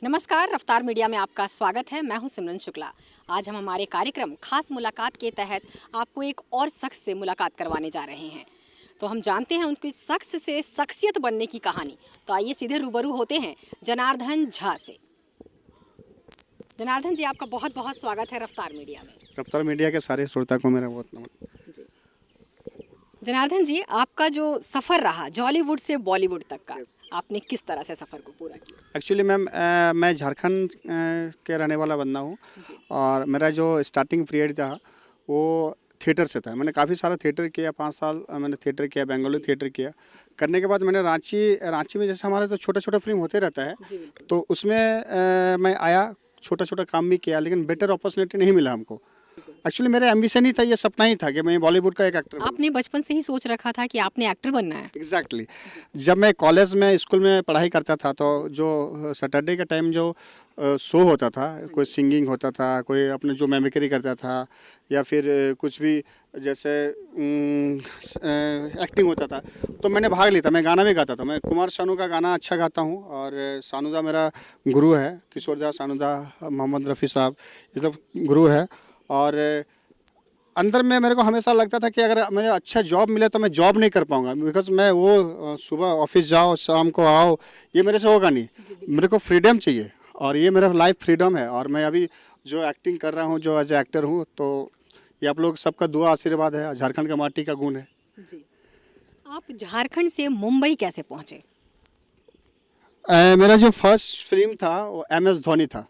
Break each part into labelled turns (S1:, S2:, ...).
S1: नमस्कार, रफ्तार मीडिया में आपका स्वागत है। मैं हूं सिमरन शुक्ला। आज हम हमारे कार्यक्रम खास मुलाकात के तहत आपको एक और शख्स से मुलाकात करवाने जा रहे हैं। तो हम जानते हैं उनकी शख्स से शख्सियत बनने की कहानी। तो आइए सीधे रूबरू होते हैं जनार्दन झा से। जनार्दन जी, आपका बहुत बहुत स्वागत है रफ्तार मीडिया में।
S2: रफ्तार मीडिया के सारे श्रोता को मेरा बहुत नमस्कार।
S1: जनार्दन जी, आपका जो सफ़र रहा जॉलीवुड से बॉलीवुड तक का, आपने किस तरह से सफ़र को पूरा किया?
S2: एक्चुअली मैम, मैं झारखंड के रहने वाला बंदा हूँ और मेरा जो स्टार्टिंग पीरियड था वो थिएटर से था। मैंने काफ़ी सारा थिएटर किया, 5 साल मैंने थिएटर किया, बेंगलुरु थिएटर किया। करने के बाद मैंने रांची में जैसे हमारे तो छोटा छोटा फिल्म होते रहता है, तो उसमें मैं आया, छोटा छोटा काम भी किया, लेकिन बेटर अपॉर्चुनिटी नहीं मिला हमको। एक्चुअली मेरा एम्बिशन ही था, ये सपना ही था कि मैं बॉलीवुड का एक एक्टर बनूं।
S1: आपने बचपन से ही सोच रखा था कि आपने एक्टर बनना है?
S2: एग्जैक्टली जब मैं कॉलेज में स्कूल में पढ़ाई करता था तो जो सैटरडे का टाइम जो शो होता था, कोई सिंगिंग होता था, कोई अपने जो मेमिक्री करता था या फिर कुछ भी जैसे एक्टिंग होता था, तो मैंने भाग लिया था। मैं गाना भी गाता था। मैं कुमार सानू का गाना अच्छा गाता हूँ और सानूदा मेरा गुरु है, किशोरदास सानूदा, मोहम्मद रफ़ी साहब, ये सब गुरु है। और अंदर में मेरे को हमेशा लगता था कि अगर मेरे अच्छा जॉब मिले तो मैं जॉब नहीं कर पाऊंगा, बिकॉज मैं वो सुबह ऑफिस जाओ शाम को आओ, ये मेरे से होगा नहीं। मेरे को फ्रीडम चाहिए और ये मेरा लाइफ फ्रीडम है। और मैं अभी जो एक्टिंग कर रहा हूँ, जो एज एक्टर हूँ, तो ये आप लोग सबका दुआ आशीर्वाद है, झारखंड का माटी का गुण है
S1: जी। आप झारखंड से मुंबई कैसे पहुँचे?
S2: मेरा जो फर्स्ट फिल्म था वो MS धोनी था।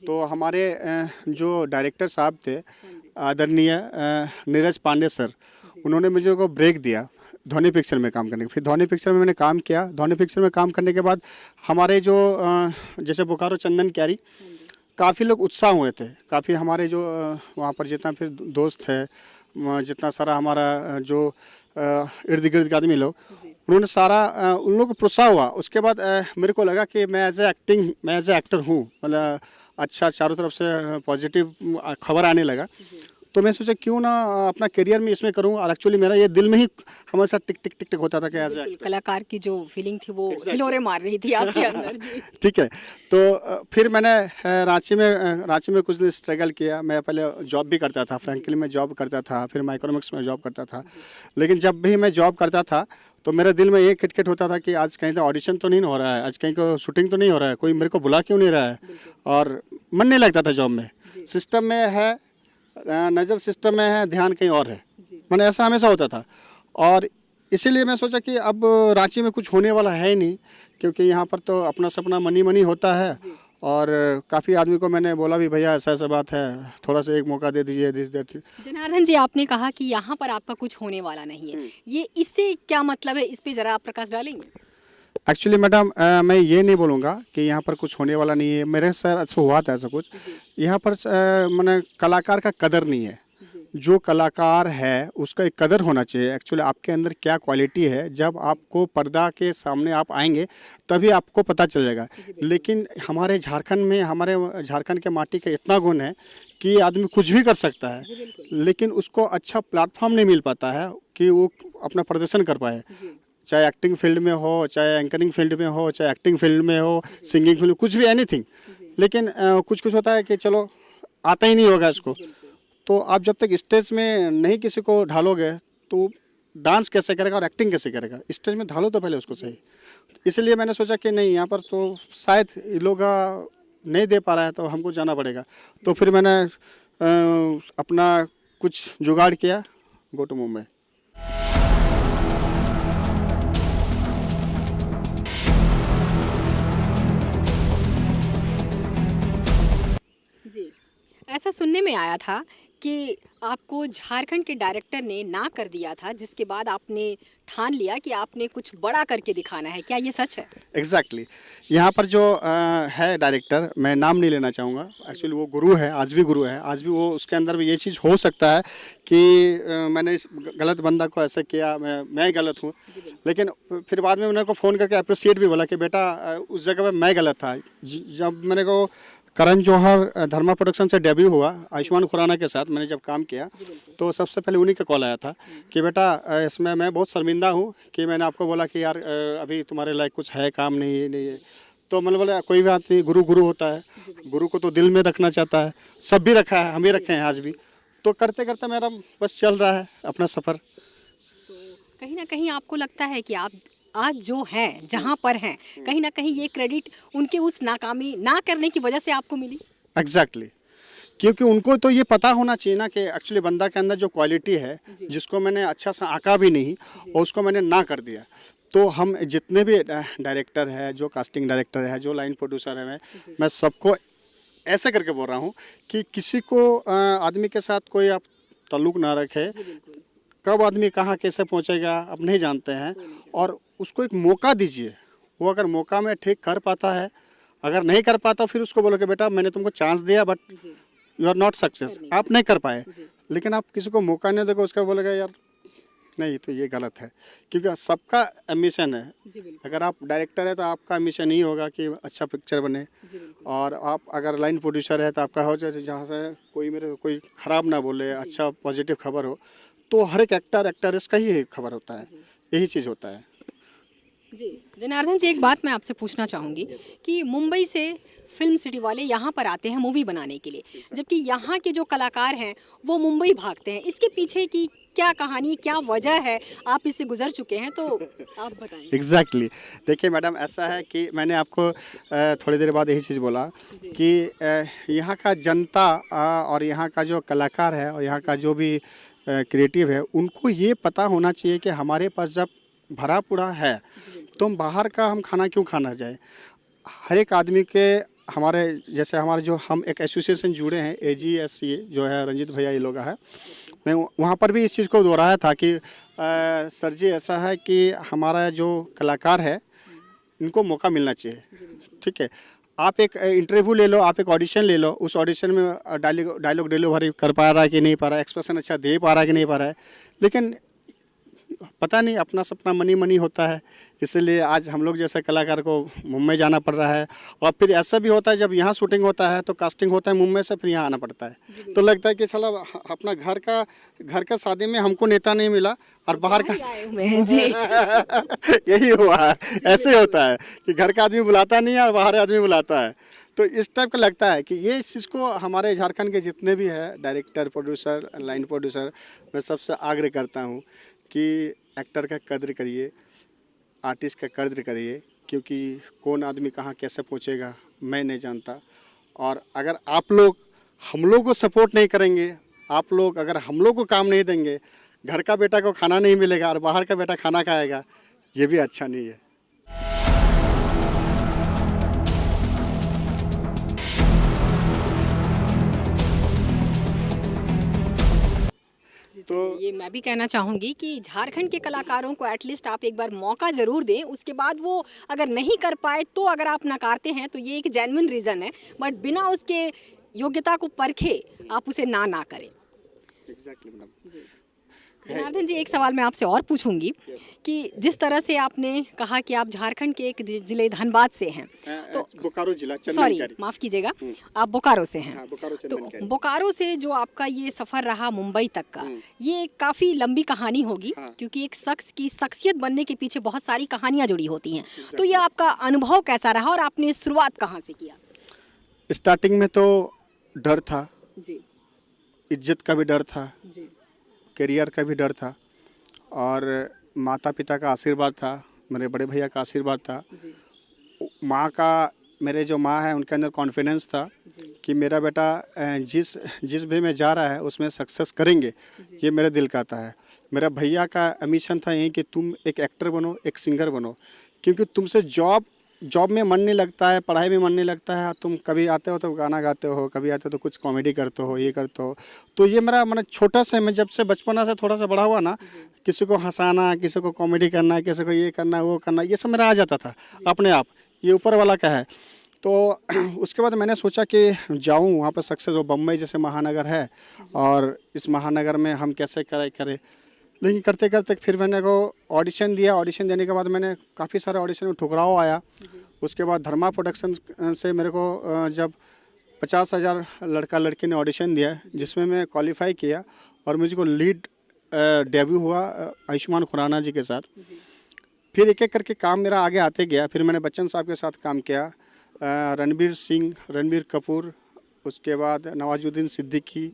S2: तो हमारे जो डायरेक्टर साहब थे आदरणीय नीरज पांडे सर, उन्होंने मुझे को ब्रेक दिया धोनी पिक्चर में काम करने के। फिर धोनी पिक्चर में मैंने काम किया। धोनी पिक्चर में काम करने के बाद हमारे जो जैसे बोकारो चंदन क्यारी, काफ़ी लोग उत्साह हुए थे। काफ़ी हमारे जो वहाँ पर जितना फिर दोस्त है, जितना सारा हमारा जो इर्द गिर्द के आदमी लोग, उन्होंने सारा उन लोगों को प्रोत्साह हुआ। उसके बाद मेरे को लगा कि मैं एज ए एक्टर हूँ, मतलब अच्छा चारों तरफ से पॉजिटिव खबर आने लगा। तो मैं सोचा क्यों ना अपना करियर में इसमें करूँ। और एक्चुअली मेरा ये दिल में ही हमेशा टिक टिक टिक टिक होता था कि एज ए
S1: कलाकार की जो फीलिंग थी वो हिलोरे मार रही थी आपके अंदर। जी।
S2: ठीक है। तो फिर मैंने रांची में कुछ दिन स्ट्रगल किया। मैं पहले जॉब भी करता था, फ्रैंकलिन में जॉब करता था, फिर माइक्रोमैक्स में जॉब करता था। लेकिन जब भी मैं जॉब करता था तो मेरे दिल में ये खिटखिट होता था कि आज कहीं तो ऑडिशन तो नहीं हो रहा है, आज कहीं को शूटिंग तो नहीं हो रहा है, कोई मेरे को बुला क्यों नहीं रहा है। और मन नहीं लगता था जॉब में। सिस्टम में है, नज़र सिस्टम में है, ध्यान कहीं और है। मैंने ऐसा हमेशा होता था। और इसीलिए मैं सोचा कि अब रांची में कुछ होने वाला है ही नहीं, क्योंकि यहाँ पर तो अपना सपना मनी होता है। और काफ़ी आदमी को मैंने बोला भी, भैया ऐसा ऐसा बात है, थोड़ा सा एक मौका दे दीजिए।
S1: जनार्दन जी, आपने कहा कि यहाँ पर आपका कुछ होने वाला नहीं है, ये इससे क्या मतलब है? इस पे जरा आप प्रकाश डालेंगे?
S2: एक्चुअली मैडम, मैं ये नहीं बोलूँगा कि यहाँ पर कुछ होने वाला नहीं है। मेरे साथ अच्छा हुआ था ऐसा कुछ। यहाँ पर मैंने कलाकार का कदर नहीं है। जो कलाकार है उसका एक कदर होना चाहिए। एक्चुअली आपके अंदर क्या क्वालिटी है, जब आपको पर्दा के सामने आप आएंगे तभी आपको पता चलेगा। लेकिन हमारे झारखंड के माटी का इतना गुण है कि आदमी कुछ भी कर सकता है, लेकिन उसको अच्छा प्लेटफॉर्म नहीं मिल पाता है कि वो अपना प्रदर्शन कर पाए। चाहे एक्टिंग फील्ड में हो, चाहे एंकरिंग फील्ड में हो, चाहे एक्टिंग फील्ड में हो, सिंगिंग फील्ड में, कुछ भी, एनीथिंग। लेकिन कुछ होता है कि चलो आता ही नहीं होगा इसको। तो आप जब तक स्टेज में नहीं किसी को ढालोगे तो डांस कैसे करेगा और एक्टिंग कैसे करेगा? स्टेज में ढालो तो पहले उसको सही। इसलिए मैंने सोचा कि नहीं, यहाँ पर तो शायद लोग नहीं दे पा रहा है, तो हमको जाना पड़ेगा। तो फिर मैंने अपना कुछ जुगाड़ किया, गो टू मुंबई।
S1: जी। ऐसा सुनने में आया था कि आपको झारखंड के डायरेक्टर ने ना कर दिया था, जिसके बाद आपने ठान लिया कि आपने कुछ बड़ा करके दिखाना है। क्या ये सच है? एग्जैक्टली
S2: यहाँ पर जो है डायरेक्टर, मैं नाम नहीं लेना चाहूँगा। एक्चुअली वो गुरु है, आज भी गुरु है। आज भी वो, उसके अंदर भी ये चीज़ हो सकता है कि मैंने इस गलत बंदा को ऐसा किया, मैं गलत हूँ। लेकिन फिर बाद में मैंने को फ़ोन करके अप्रिशिएट भी बोला कि बेटा उस जगह पर मैं गलत था। जब मैंने को करण जौहर धर्मा प्रोडक्शन से डेब्यू हुआ आयुष्मान खुराना के साथ, मैंने जब काम किया तो सबसे पहले उन्हीं का कॉल आया था कि बेटा इसमें मैं बहुत शर्मिंदा हूँ कि मैंने आपको बोला कि यार अभी तुम्हारे लायक कुछ है काम नहीं है। तो मतलब बोले कोई भी आदमी गुरु गुरु होता है, गुरु को तो दिल में रखना चाहता है, सब भी रखा है, हम भी रखे हैं आज भी। तो करते करते मेरा बस चल रहा है अपना सफ़र।
S1: तो कहीं ना कहीं आपको लगता है कि आप आज जो हैं जहाँ पर हैं, कहीं ना कहीं ये क्रेडिट उनके उस नाकामी ना करने की वजह से आपको मिली?
S2: एग्जैक्टली क्योंकि उनको तो ये पता होना चाहिए ना कि एक्चुअली बंदा के अंदर जो क्वालिटी है, जिसको मैंने अच्छा सा आंका भी नहीं और उसको मैंने ना कर दिया। तो हम जितने भी डायरेक्टर है, जो कास्टिंग डायरेक्टर है, जो लाइन प्रोड्यूसर है, मैं सबको ऐसे करके बोल रहा हूँ कि किसी को आदमी के साथ कोई आप ताल्लुक़ ना रखे। कब आदमी कहाँ कैसे पहुँचेगा आप नहीं जानते हैं, और उसको एक मौका दीजिए। वो अगर मौका में ठीक कर पाता है, अगर नहीं कर पाता फिर उसको बोलो कि बेटा मैंने तुमको चांस दिया but you are not success, आप नहीं कर पाए। लेकिन आप किसी को मौका नहीं दोगे, उसका बोलेगा यार नहीं तो ये गलत है। क्योंकि सबका मिशन है। अगर आप डायरेक्टर है तो आपका मिशन ही होगा कि अच्छा पिक्चर बने, और आप अगर लाइन प्रोड्यूसर है तो आपका हो जाए जहाँ से कोई ख़राब ना बोले, अच्छा पॉजिटिव खबर हो। तो हर एक एक्टर इसका ही खबर होता है, यही चीज़ होता है।
S1: जी जनार्दन जी, एक बात मैं आपसे पूछना चाहूँगी कि मुंबई से फिल्म सिटी वाले यहाँ पर आते हैं मूवी बनाने के लिए, जबकि यहाँ के जो कलाकार हैं वो मुंबई भागते हैं। इसके पीछे की क्या कहानी, क्या वजह है? आप इससे गुजर चुके हैं तो आप बताएं।
S2: एग्जैक्टली देखिए मैडम, ऐसा है कि मैंने आपको थोड़ी देर बाद यही चीज़ बोला कि यहाँ का जनता और यहाँ का जो कलाकार है और यहाँ का जो भी क्रिएटिव है, उनको ये पता होना चाहिए कि हमारे पास जब भरा पूरा है तो हम बाहर का हम खाना क्यों खाना जाए। हर एक आदमी के हमारे जैसे हमारे जो हम एक एसोसिएशन जुड़े हैं AGSC जो है, रंजीत भैया ये लोग है, मैं वहाँ पर भी इस चीज़ को दोहराया था कि सर जी ऐसा है कि हमारा जो कलाकार है इनको मौका मिलना चाहिए। ठीक है, आप एक इंटरव्यू ले लो, आप एक ऑडिशन ले लो, उस ऑडिशन में डायलॉग डिलीवरी कर पा रहा है कि नहीं पा रहा है, एक्सप्रेशन अच्छा दे पा रहा है कि नहीं पा रहा है, लेकिन पता नहीं अपना सपना मनी होता है। इसलिए आज हम लोग जैसे कलाकार को मुंबई जाना पड़ रहा है। और फिर ऐसा भी होता है जब यहाँ शूटिंग होता है तो कास्टिंग होता है मुंबई से, फिर यहाँ आना पड़ता है। तो लगता है कि साला अपना घर का शादी में हमको नेता नहीं मिला और बाहर का
S1: जी
S2: यही हुआ है। ऐसे होता है कि घर का आदमी बुलाता नहीं है और बाहर आदमी बुलाता है। तो इस टाइप का लगता है कि ये इस चीज़ को हमारे झारखंड के जितने भी है डायरेक्टर, प्रोड्यूसर, लाइन प्रोड्यूसर, मैं सबसे आग्रह करता हूँ कि एक्टर का कद्र करिए, आर्टिस्ट का कद्र करिए, क्योंकि कौन आदमी कहाँ कैसे पहुँचेगा मैं नहीं जानता। और अगर आप लोग हम लोग को सपोर्ट नहीं करेंगे, आप लोग अगर हम लोग को काम नहीं देंगे, घर का बेटा को खाना नहीं मिलेगा और बाहर का बेटा खाना खाएगा, ये भी अच्छा नहीं है।
S1: तो ये मैं भी कहना चाहूँगी कि झारखंड के कलाकारों को एटलीस्ट आप एक बार मौका ज़रूर दें। उसके बाद वो अगर नहीं कर पाए तो अगर आप नकारते हैं तो ये एक जेन्युइन रीज़न है, बट बिना उसके योग्यता को परखे आप उसे ना करें।
S2: Exactly madam.
S1: जनार्दन जी, एक सवाल मैं आपसे और पूछूंगी कि जिस तरह से आपने कहा कि आप झारखंड के एक जिले धनबाद से हैं, तो
S2: बोकारो जिला,
S1: सॉरी माफ़ कीजिएगा, आप बोकारो से हैं।
S2: बोकारो
S1: तो बोकारो से जो आपका ये सफ़र रहा मुंबई तक का, ये काफ़ी लंबी कहानी होगी, क्योंकि एक शख्स की शख्सियत बनने के पीछे बहुत सारी कहानियाँ जुड़ी होती हैं। तो ये आपका अनुभव कैसा रहा और आपने शुरुआत कहाँ से किया?
S2: स्टार्टिंग में तो डर था
S1: जी,
S2: इज्जत का भी डर था
S1: जी,
S2: करियर का भी डर था, और माता पिता का आशीर्वाद था, मेरे बड़े भैया का आशीर्वाद था, माँ का, मेरे जो माँ है उनके अंदर कॉन्फिडेंस था कि मेरा बेटा जिस भी में जा रहा है उसमें सक्सेस करेंगे, ये मेरे दिल का आता है। मेरा भैया का मिशन था यही कि तुम एक एक्टर बनो, एक सिंगर बनो, क्योंकि तुमसे जॉब में मन नहीं लगता है, पढ़ाई में मन नहीं लगता है। तुम कभी आते हो तो गाना गाते हो, कभी आते हो तो कुछ कॉमेडी करते हो, ये करते हो। तो ये मेरा मतलब छोटा सा, मैं जब से बचपना से थोड़ा सा बड़ा हुआ ना, किसी को हंसाना, किसी को कॉमेडी करना, किसी को ये करना वो करना, ये सब मेरा आ जाता था अपने आप, ये ऊपर वाला का है। तो उसके बाद मैंने सोचा कि जाऊँ वहाँ पर सक्सेस हो, बम्बई जैसे महानगर है और इस महानगर में हम कैसे करें। लेकिन करते करते फिर मैंने को ऑडिशन दिया। ऑडिशन देने के बाद मैंने काफ़ी सारे ऑडिशन में ठुकराव आया। उसके बाद धर्मा प्रोडक्शन से मेरे को जब 50,000 लड़का लड़की ने ऑडिशन दिया, जिसमें मैं क्वालिफाई किया और मुझको लीड डेब्यू हुआ आयुष्मान खुराना जी के साथ। फिर एक एक करके काम मेरा आगे आते गया। फिर मैंने बच्चन साहब के साथ काम किया, रणबीर सिंह, रणबीर कपूर, उसके बाद नवाजुद्दीन सिद्दीकी,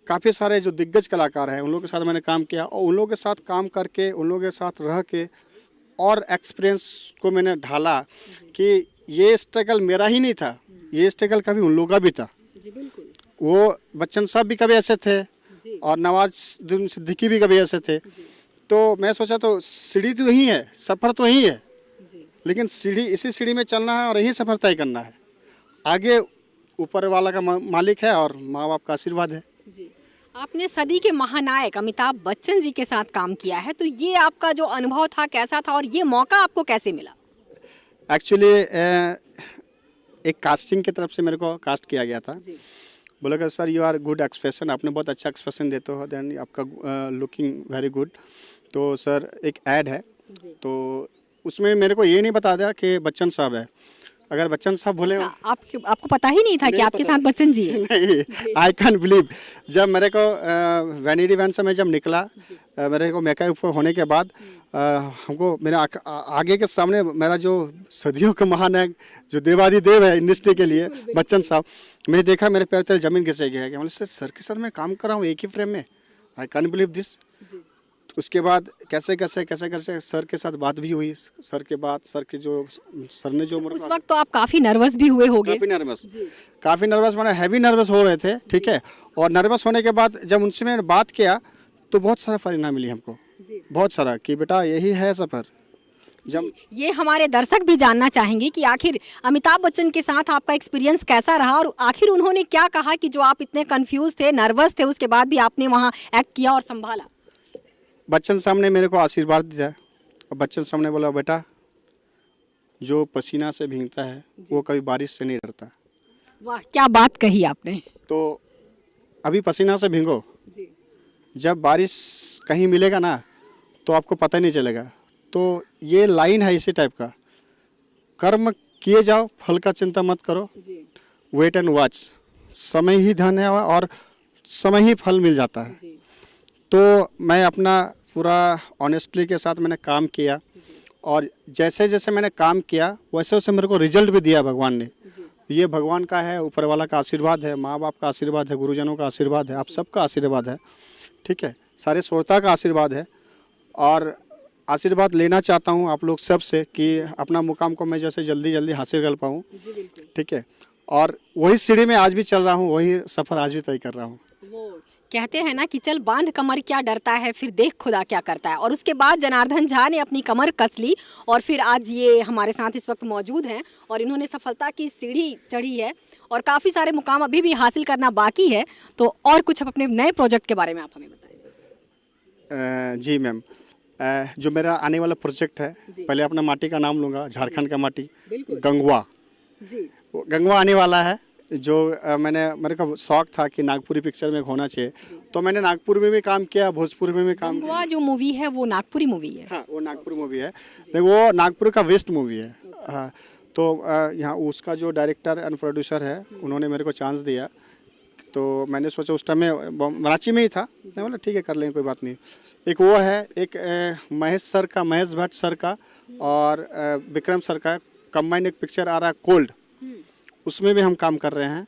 S2: काफ़ी सारे जो दिग्गज कलाकार हैं उन लोगों के साथ मैंने काम किया। और उन लोगों के साथ काम करके, उन लोगों के साथ रह के और एक्सपीरियंस को मैंने ढाला कि ये स्ट्रगल मेरा ही नहीं था, ये स्ट्रगल कभी उन लोगों का भी था।
S1: जी बिल्कुल।
S2: वो बच्चन साहब भी कभी ऐसे थे और नवाजुद्दीन सिद्दीकी भी कभी ऐसे थे। तो मैं सोचा तो सीढ़ी तो यही है, सफ़र तो यही है, लेकिन इसी सीढ़ी में चलना है और यही सफ़र तय करना है। आगे ऊपर वाला का मालिक है और माँ बाप का आशीर्वाद है।
S1: जी। आपने सदी के महानायक अमिताभ बच्चन जी के साथ काम किया है, तो ये आपका जो अनुभव था कैसा था और ये मौका आपको कैसे मिला?
S2: एक्चुअली एक कास्टिंग की तरफ से मेरे को कास्ट किया गया था। बोला कि sir you are good expression, आपने बहुत अच्छा एक्सप्रेशन देते हो, देन आपका लुकिंग वेरी गुड। तो सर एक ऐड है, तो उसमें मेरे को ये नहीं बता दिया कि बच्चन साहब है। अगर बच्चन साहब बोले
S1: आपको पता ही नहीं था कि आपके साथ बच्चन जी है?
S2: नहीं, आई कैन बिलीव। जब मेरे को वैनिटी वैन से मैं जब निकला, मेरे को मेकअप होने के बाद हमको मेरे आगे के सामने मेरा जो सदियों का महानायक जो देवाधिदेव है इंडस्ट्री के लिए, बच्चन साहब, मैंने देखा मेरे पैर तले जमीन घिसे गया कि मतलब सर के साथ मैं काम कर रहा हूँ एक ही फ्रेम में, आई कैन बिलीव दिस। उसके बाद कैसे सर के साथ बात भी हुई। सर ने जो
S1: उस वक्त तो आप काफी नर्वस भी हुए होंगे?
S2: काफी नर्वस माने हैवी नर्वस हो रहे थे, ठीक है। और नर्वस होने के बाद जब उनसे मैंने बात किया तो बहुत सारा परिणाम मिली हमको, बहुत सारा, कि बेटा यही है सफर। जब
S1: ये हमारे दर्शक भी जानना चाहेंगे कि आखिर अमिताभ बच्चन के साथ आपका एक्सपीरियंस कैसा रहा और आखिर उन्होंने क्या कहा कि जो आप इतने कंफ्यूज थे, नर्वस थे, उसके बाद भी आपने वहाँ एक्ट किया और संभाला?
S2: बच्चन साहब ने मेरे को आशीर्वाद दिया और बच्चन साहब ने बोला बेटा जो पसीना से भीगता है वो कभी बारिश से नहीं डरता।
S1: वाह, क्या बात कही आपने।
S2: तो अभी पसीना से भीगो, जब बारिश कहीं मिलेगा ना तो आपको पता नहीं चलेगा। तो ये लाइन है इसी टाइप का, कर्म किए जाओ, फल का चिंता मत करो, वेट एंड वॉच, समय ही धन है और समय ही फल मिल जाता है। तो मैं अपना पूरा ऑनेस्टली के साथ मैंने काम किया और जैसे जैसे मैंने काम किया वैसे वैसे मेरे को रिजल्ट भी दिया भगवान ने। ये भगवान का है, ऊपर वाला का आशीर्वाद है, माँ बाप का आशीर्वाद है, गुरुजनों का आशीर्वाद है, आप सबका आशीर्वाद है, ठीक है, सारे श्रोता का आशीर्वाद है। और आशीर्वाद लेना चाहता हूँ आप लोग सब से कि अपना मुकाम को मैं जैसे जल्दी जल्दी हासिल कर पाऊँ, ठीक है। और वही सीढ़ी में आज भी चल रहा हूँ, वही सफ़र आज भी तय कर रहा हूँ।
S1: वो कहते हैं ना कि चल बांध कमर क्या डरता है, फिर देख खुदा क्या करता है। और उसके बाद जनार्दन झा ने अपनी कमर कस ली और फिर आज ये हमारे साथ इस वक्त मौजूद हैं और इन्होंने सफलता की सीढ़ी चढ़ी है और काफ़ी सारे मुकाम अभी भी हासिल करना बाकी है। तो और कुछ अपने नए प्रोजेक्ट के बारे में आप हमें बताएं।
S2: जी मैम, जो मेरा आने वाला प्रोजेक्ट है, पहले अपना माटी का नाम लूँगा, झारखंड का माटी, गंगवा। गंगवा आने वाला है, जो मेरे को शौक था कि नागपुरी पिक्चर में होना चाहिए, तो मैंने नागपुर में भी काम किया, भोजपुर में भी काम किया।
S1: जो मूवी है वो नागपुरी मूवी है?
S2: हाँ, वो नागपुरी मूवी है, वो नागपुर का वेस्ट मूवी है। हाँ, तो यहाँ उसका जो डायरेक्टर एंड प्रोड्यूसर है उन्होंने मेरे को चांस दिया, तो मैंने सोचा उस टाइम में रांची में ही था, मैं बोला ठीक है कर लेंगे, कोई बात नहीं। एक वो है, एक महेश भट्ट सर का और विक्रम सर का कंबाइंड एक पिक्चर आ रहा है कोल्ड, उसमें भी हम काम कर रहे हैं।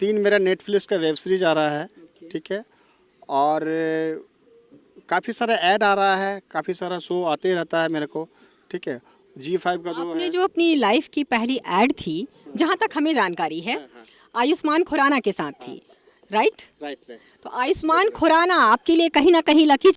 S2: 3 मेरा नेटफ्लिक्स का वेब सीरीज आ रहा है, ठीक है। और काफ़ी सारा ऐड आ रहा है, काफ़ी सारा शो आते रहता है मेरे को, ठीक है। G5 का
S1: आपने जो अपनी लाइफ की पहली ऐड थी, जहाँ तक हमें जानकारी है, आयुष्मान खुराना के साथ थी, राइट? तो आयुष्मान खुराना आपके लिए कहीं ना कहीं लकी